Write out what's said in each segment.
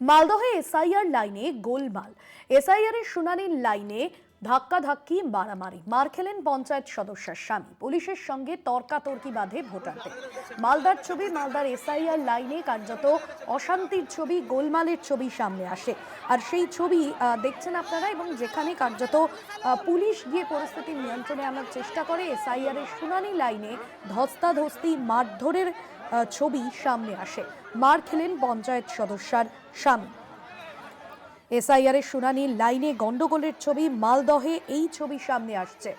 মালদহে SIR লাইনে গোলমাল। SIR এর শুনানির লাইনে ধাক্কাধাক্কি মারামারি, মার খেলেন পঞ্চায়েত সদস্যের স্বামী। পুলিশের সঙ্গে তর্কাতর্কি বাঁধে ভোটারদের। মালদার ছবি, মালদার এসআইআর লাইনে কার্যত অশান্তির ছবি, গোলমালের ছবি সামনে আসে। আর সেই ছবি দেখছেন আপনারা, এবং যেখানে কার্যত পুলিশ গিয়ে পরিস্থিতি নিয়ন্ত্রণে আনার চেষ্টা করে, এসআইআর এর শুনানি লাইনে ধস্তাধস্তি, মারধরের ছবি সামনে আসে। মার খেলেন পঞ্চায়েত সদস্যার স্বামী। এসআইআর এর শুনানির লাইনে গন্ডগোলের ছবি মালদহে, এই ছবি সামনে আসছে।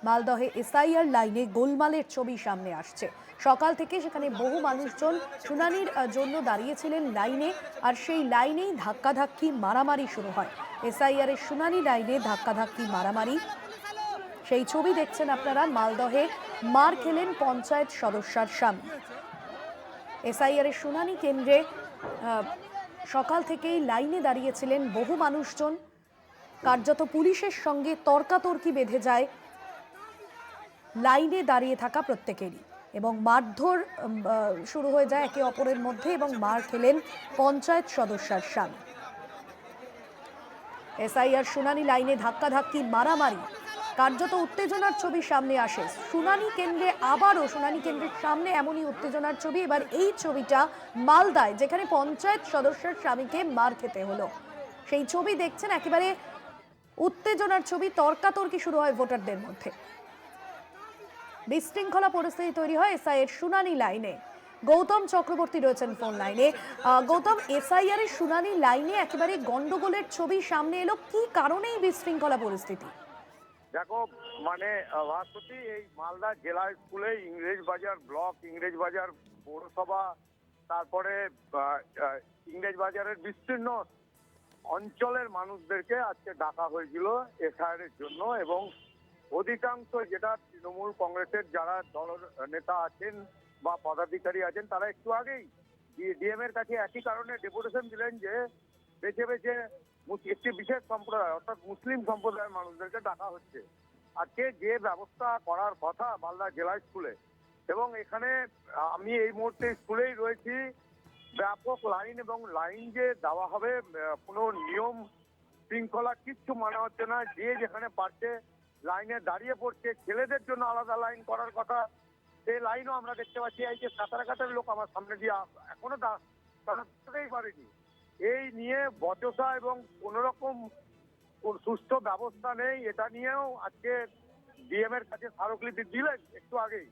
মালদহে এসআইআর লাইনে গোলমালের ছবি সামনে আসছে। সকাল থেকে সেখানে বহু মানুষজন শুনানির জন্য দাঁড়িয়েছিলেন লাইনে, আর সেই লাইনেই ধাক্কাধাক্কি মারামারি শুরু হয়। এসআইআর এর শুনানি লাইনে ধাক্কাধাক্কি মারামারি, সেই ছবি দেখছেন আপনারা। মালদহে মার খেলেন পঞ্চায়েত সদস্যার স্বামী। এসআইআর এর শুনানি কেন্দ্রে সকাল থেকেই লাইনে দাঁড়িয়েছিলেন বহু মানুষজন। কার্যত পুলিশের সঙ্গে তর্কাতর্কি বেঁধে যায় লাইনে দাঁড়িয়ে থাকা প্রত্যেকেরই, এবং মারধর শুরু হয়ে যায় একে অপরের মধ্যে, এবং মার খেলেন পঞ্চায়েত সদস্যার স্বামী। এসআইআর শুনানি লাইনে ধাক্কাধাক্কি মারামারি, কার্যত উত্তেজনার ছবি সামনে আসে। শুনানি কেন্দ্রে আবারও, শুনানি কেন্দ্রের সামনে এমনই উত্তেজনার ছবি। এবার এই ছবিটা মালদায়, যেখানে পঞ্চায়েত সদস্যের স্বামীকে মার খেতে হলো, সেই ছবি দেখছেন। একেবারে উত্তেজনার ছবি, তর্কাতর্কি শুরু হয় ভোটারদের মধ্যে। বিশৃঙ্খলা পরিস্থিতি তৈরি হয় এসআইআর শুনানি লাইনে। গৌতম চক্রবর্তী রয়েছেন ফোন লাইনে। গৌতম, এসআইআর এর শুনানি লাইনে একেবারে গন্ডগোলের ছবি সামনে এলো, কি কারণে এই বিশৃঙ্খলা পরিস্থিতি? দেখো, মানে ভাস্বতী, এই মালদা জেলা স্কুলে ইংরেজবাজার ব্লক, ইংরেজবাজার পৌরসভা, তারপরে ইংরেজবাজারের বিস্তীর্ণ অঞ্চলের মানুষদেরকে আজকে ডাকা হয়েছিল এসআইআর এর জন্য। এবং অধিকাংশ, যেটা তৃণমূল কংগ্রেসের যারা দল নেতা আছেন বা পদাধিকারী আছেন, তারা একটু আগেই ডিএম এর কাছে একই কারণে ডেপুটেশন দিলেন যে বেছে বেছে একটি বিশেষ সম্প্রদায়, অর্থাৎ মুসলিম সম্প্রদায়ের মানুষদেরকে ডাকা হচ্ছে। আজকে যে ব্যবস্থা করার কথা মালদা জেলা স্কুলে, এবং এখানে আমি এই মুহূর্তে স্কুলেই রয়েছি, ব্যাপক লাইন, এবং লাইন যে দেওয়া হবে কোনো নিয়ম শৃঙ্খলা কিচ্ছু মানা হচ্ছে না। যে যেখানে পারছে লাইনে দাঁড়িয়ে পড়ছে। ছেলেদের জন্য আলাদা লাইন করার কথা, সেই লাইনও আমরা দেখতে পাচ্ছি। এই যে কাতার লোক আমার সামনে দিয়ে এখনো দাঁড়াতেই পারেনি। এই নিয়ে বচসা এবং কোন রকম সুস্থ ব্যবস্থা নেই, এটা নিয়েও আজকে ডিএম এর কাছে স্মারকলিপি দিলেন একটু আগেই।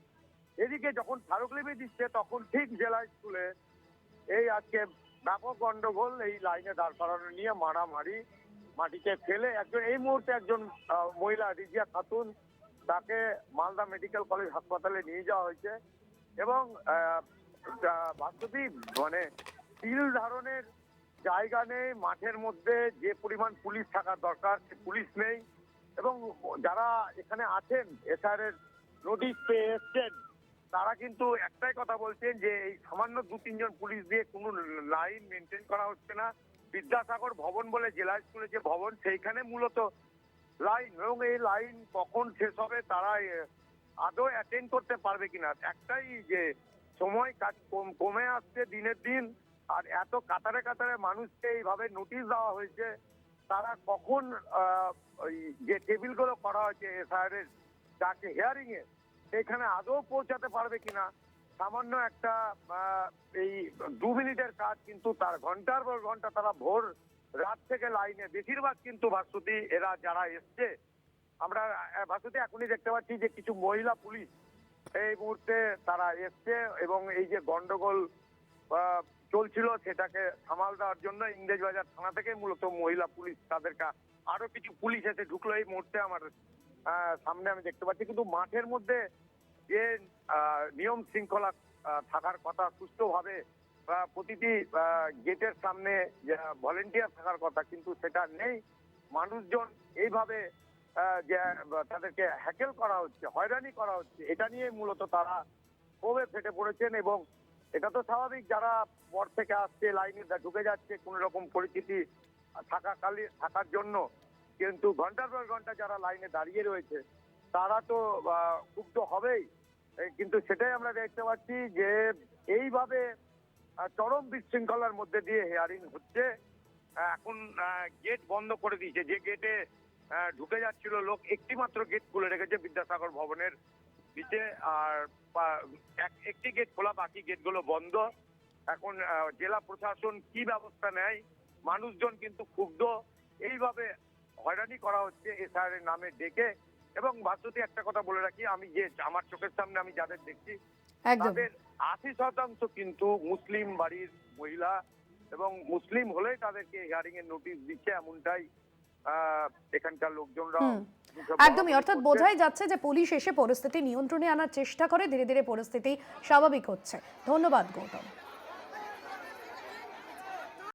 এদিকে যখন স্মারকলিপি দিচ্ছে, তখন ঠিক জেলা স্কুলে এই আজকে ব্যাপক গন্ডগোল, এই লাইনে দাঁড় করানো নিয়ে মারামারি, মাটিতে ফেলে একজন, এই মুহূর্তে একজন মহিলা রিজিয়া খাতুন, তাকে মালদা মেডিকেল কলেজ হাসপাতালে নিয়ে যাওয়া হয়েছে। এবং বাস্তবি, মানে তিল ধারণের জায়গা নেই মাঠের মধ্যে, যে পরিমাণ পুলিশ থাকার দরকার সে পুলিশ নেই। এবং যারা এখানে আছেন এসআইআর এর নোটিশ পেয়ে এসছেন, তারা কিন্তু একটাই কথা বলছেন যে এই সামান্য 2-3 জন পুলিশ দিয়ে কোনো লাইন মেনটেন করা হচ্ছে না। বিদ্যাসাগর ভবন বলে জেলা স্কুলে যে ভবন, সেইখানে মূলত লাইন, এবং এই লাইন কখন শেষ হবে, তারা আদৌ অ্যাটেন্ড করতে পারবে কিনা। একটাই যে সময় কাজ কমে আসছে দিনের দিন, আর এত কাতারে কাতারে মানুষকে এইভাবে নোটিশ দেওয়া হয়েছে, তারা কখন ওই যে টেবিলগুলো করা হয়েছে এসআইআর এর যাকে হিয়ারিং এ, সেখানে আদৌ পৌঁছাতে পারবে কিনা। সামান্য একটা এই 2 মিনিটের কাজ, কিন্তু তার ঘন্টার পর ঘন্টা তারা ভোর রাত থেকে লাইনে। বেশিরভাগ কিন্তু ভাস্বতী, এরা যারা এসছে, আমরা ভাস্বতী এখনই দেখতে পাচ্ছি যে কিছু মহিলা পুলিশ এই মুহূর্তে তারা এসছে, এবং এই যে গন্ডগোল চলছিল সেটাকে সামাল দেওয়ার জন্য ইংরেজবাজার থানা থেকে মূলত মহিলা পুলিশ, তাদেরকে আরো কিছু পুলিশ এসে ঢুকলো এই মুহূর্তে আমার সামনে আমি দেখতে পাচ্ছি। কিন্তু মাঠের মধ্যে যে নিয়ম শৃঙ্খলা থাকার কথা সুষ্ঠুভাবে, প্রতিটি গেটের সামনে ভলেন্টিয়ার থাকার কথা, কিন্তু সেটা নেই। মানুষজন এইভাবে যে তাদেরকে হ্যাকেল করা হচ্ছে, হয়রানি করা হচ্ছে, এটা নিয়ে মূলত তারা ক্ষোভে ফেটে পড়েছেন। এবং এটা তো স্বাভাবিক, যারা পর থেকে আসছে লাইনে ঢুকে যাচ্ছে কোন রকম পরিস্থিতি থাকার জন্য, কিন্তু ঘন্টার পর ঘন্টা যারা লাইনে দাঁড়িয়ে রয়েছে তারা তো ক্ষুব্ধ হবেই। কিন্তু সেটাই আমরা দেখতে পাচ্ছি যে এইভাবে চরম বিশৃঙ্খলার মধ্যে দিয়ে হিয়ারিং হচ্ছে, এখন গেট বন্ধ করে দিয়েছে। যে গেটে ঢুকে যাচ্ছিল লোক, একটি মাত্র গেট খুলে রেখেছে বিদ্যাসাগর ভবনের নিচে, আর একটি গেট খোলা, বাকি গেটগুলো বন্ধ। এখন জেলা প্রশাসন কি ব্যবস্থা নেয়, মানুষজন কিন্তু ক্ষুব্ধ। এইভাবে হয়রানি করা হচ্ছে এসআইআর এর নামে ডেকে। এবং ভাস্বতী, একটা কথা বলে রাখি, আমি যে আমার চোখের সামনে আমি যাদের দেখছি একদম তাদের 80% কিন্তু মুসলিম বাড়ির মহিলা, এবং মুসলিম হলেই তাদেরকে হিয়ারিং এর নোটিশ দিচ্ছে, এমনটাই এখানকার লোকজনরা হুম মুখে বলা একদমই, বলি অর্থাৎ করছে। বোঝাই যাচ্ছে যে পুলিশ এসে পরিস্থিতি নিয়ন্ত্রণে আনার চেষ্টা করে, ধীরে ধীরে পরিস্থিতি স্বাভাবিক হচ্ছে। ধন্যবাদ গৌতম।